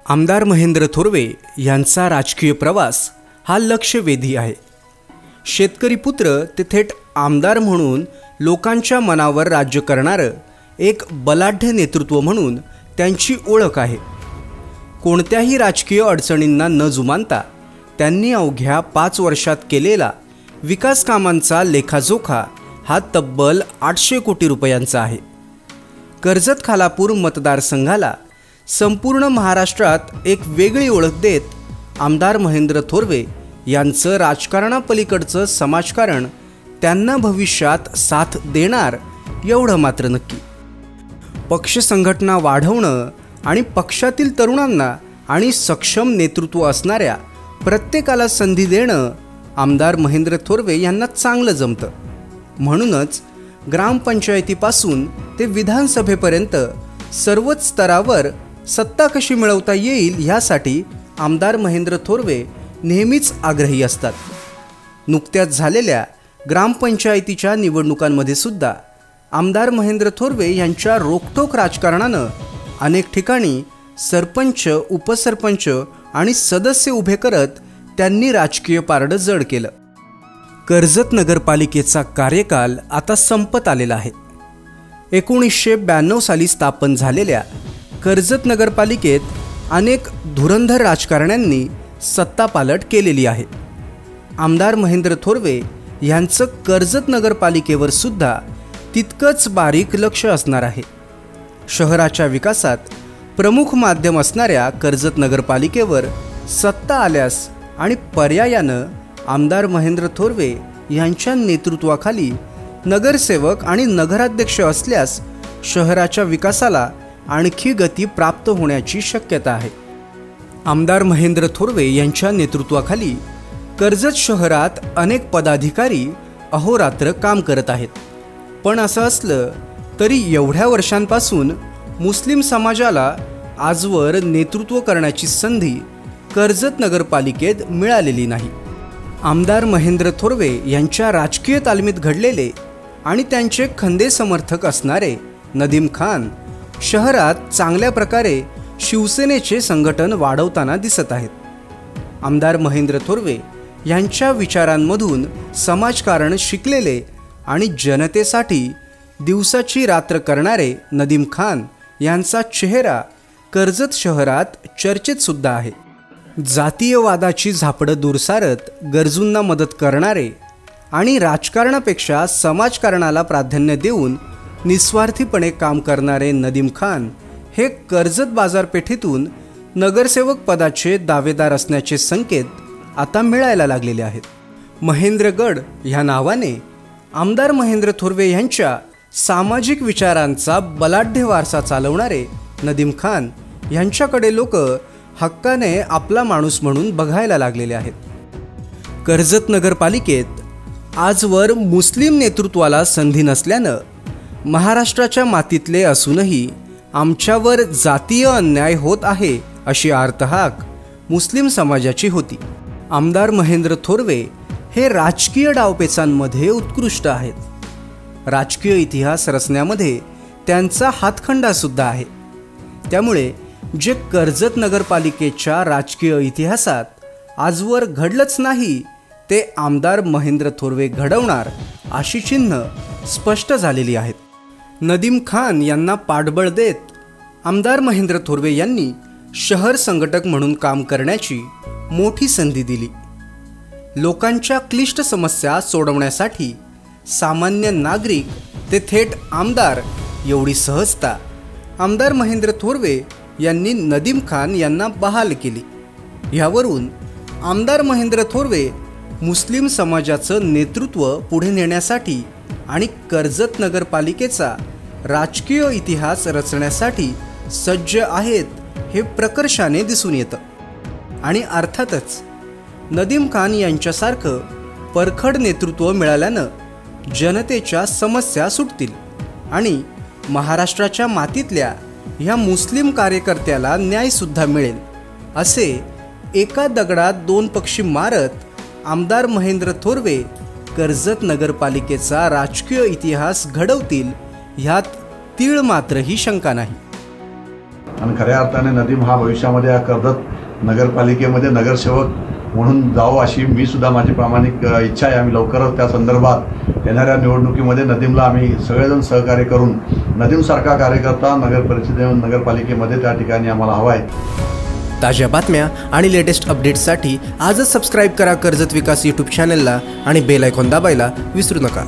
आमदार महेंद्र थोरवे यांचा राजकीय प्रवास हा लक्षवेधी आहे। शेतकरी पुत्र ते थेट आमदार म्हणून लोकांच्या मनावर राज्य करणारं एक बलाढ्य नेतृत्व म्हणून त्यांची ओळख आहे। कोणत्याही राजकीय अडचणींना न जुमानता त्यांनी अवघ्या 5 वर्षात केलेला विकास कामांचा लेखाजोखा हा तब्बल 800 कोटी रुपयांचा आहे। कर्जत खालापूर मतदारसंघाला संपूर्ण महाराष्ट्रात एक वेगळी ओळख देत आमदार महेंद्र थोरवे यांचं राजकारणापलीकडचं समाजकारण त्यांना भविष्यात साथ देणार एवढं मात्र नक्की। पक्ष संघटना वाढवणं आणि पक्षातील तरुणांना आणि सक्षम नेतृत्व असणाऱ्या प्रत्येकाला संधी देणं आमदार महेंद्र थोरवे यांना चांगलं जमतं। म्हणूनच ग्रामपंचायतीपासून ते विधानसभेपर्यंत सर्वच स्तरावर सत्ता कशी मिळवता येईल यासाठी आमदार महेंद्र थोरवे नेहमीच आग्रही असतात। नुकत्याच झालेल्या ग्रामपंचायतीच्या निवडणुकांमध्ये सुद्धा आमदार महेंद्र थोरवे यांच्या रोखठोक राजकारणानं अनेक ठिकाणी सरपंच, उपसरपंच आणि सदस्य उभे करत त्यांनी राजकीय पारडं जड केलं। कर्जत नगरपालिकेचा कार्यकाल आता संपत आलेला आहे। 1992 साली स्थापन झालेल्या कर्जत नगरपालिकेत अनेक धुरंधर राजकारण्यांनी सत्तापालट केलेली आहे। आमदार महेंद्र थोरवे यांचं कर्जत नगरपालिकेवर सुद्धा तितकंच बारीक लक्ष असणार आहे। शहराच्या विकासात प्रमुख माध्यम असणाऱ्या कर्जत नगरपालिकेवर सत्ता आल्यास आणि पर्यायानं आमदार महेंद्र थोरवे यांच्या नेतृत्वाखाली नगरसेवक आणि नगराध्यक्ष असल्यास शहराच्या विकासाला आणखी गती प्राप्त होण्याची शक्यता आहे। आमदार महेंद्र थोरवे यांच्या नेतृत्वाखाली कर्जत शहरात अनेक पदाधिकारी अहोरात्र काम करत आहेत। पण असं असलं तरी एवढ्या वर्षांपासून मुस्लिम समाजाला आजवर नेतृत्व करण्याची संधी कर्जत नगरपालिकेत मिळालेली नाही। आमदार महेंद्र थोरवे यांच्या राजकीय तालमीत घडलेले आणि त्यांचे खंदे समर्थक असणारे नदीम खान शहरात चांगल्या प्रकारे शिवसेनेचे संघटन वाढवताना दिसत आहेत। आमदार महेंद्र थोरवे यांच्या विचारांमधून समाजकारण शिकलेले आणि जनतेसाठी दिवसाची रात्र करणारे नदीम खान यांचा चेहरा कर्जत शहरात चर्चेत सुद्धा आहे। जातीयवादाची झापडं दूर सारत गरजूंना मदत करणारे आणि राजकारणापेक्षा समाजकारणाला प्राधान्य देऊन निस्वार्थीपणे काम करणारे नदीम खान हे कर्जत बाजारपेठेतून नगरसेवक पदाचे दावेदार असण्याचे संकेत आता मिळायला लागलेले आहेत। महेंद्रगड ह्या नावाने आमदार महेंद्र थोरवे यांच्या सामाजिक विचारांचा बलाढ्य वारसा चालवणारे नदीम खान यांच्याकडे लोक हक्काने आपला माणूस म्हणून बघायला लागलेले आहेत। कर्जत नगरपालिकेत आजवर मुस्लिम नेतृत्वाला संधी नसल्यानं महाराष्ट्राच्या मातीतले असूनही आमच्यावर जातीय अन्याय होत आहे अशी आर्तहाक मुस्लिम समाजाची होती। आमदार महेंद्र थोरवे हे राजकीय डावपेचांमध्ये उत्कृष्ट आहेत। राजकीय इतिहास रचण्यामध्ये त्यांचा हातखंडा सुद्धा आहे। त्यामुळे जे कर्जत नगरपालिकेच्या राजकीय इतिहासात आजवर घडलंच नाही ते आमदार महेंद्र थोरवे घडवणार अशी चिन्ह स्पष्ट झालेली आहेत। नदीम खान यांना पाठबळ देत आमदार महेंद्र थोरवे यांनी शहर संघटक म्हणून काम करण्याची मोठी संधी दिली। लोकांच्या क्लिष्ट समस्या सोडवण्यासाठी सामान्य नागरिक ते थेट आमदार एवढी सहजता आमदार महेंद्र थोरवे यांनी नदीम खान यांना बहाल केली। यावरून आमदार महेंद्र थोरवे मुस्लिम समाजाचं नेतृत्व पुढे नेण्यासाठी आणि कर्जत नगरपालिकेचा राजकीय इतिहास रचण्यासाठी सज्ज आहेत हे प्रकर्षाने दिसून येतं। आणि अर्थातच नदीम खान यांच्यासारखं परखड नेतृत्व मिळाल्यानं जनतेच्या समस्या सुटतील आणि महाराष्ट्राच्या मातीतल्या ह्या मुस्लिम कार्यकर्त्याला न्यायसुद्धा मिळेल। असे एका दगडात 2 पक्षी मारत आमदार महेंद्र थोरवे कर्जत नगरपालिकेचा राजकीय इतिहास घडवतील ह्यात तीळ मात्रही शंका नाही। आणि खऱ्या अर्थाने नदीम हा भविष्यामध्ये या कर्जत नगरपालिकेमध्ये नगरसेवक म्हणून जावं अशी मी सुद्धा माझी प्रामाणिक इच्छा आहे. आम्ही लवकरच त्या संदर्भात येणाऱ्या निवडणुकीमध्ये नदीमला आम्ही सगळेजण सहकार्य करून नदीमसारखा कार्यकर्ता नगरपालिकेमध्ये त्या ठिकाणी आम्हाला हवा आहे. ताज्या बातम्या आणि लेटेस्ट अपडेट्ससाठी आजच सबस्क्राईब करा कर्जत विकास यूट्यूब चॅनलला आणि बेल आयकॉन दाबायला विसरू नका.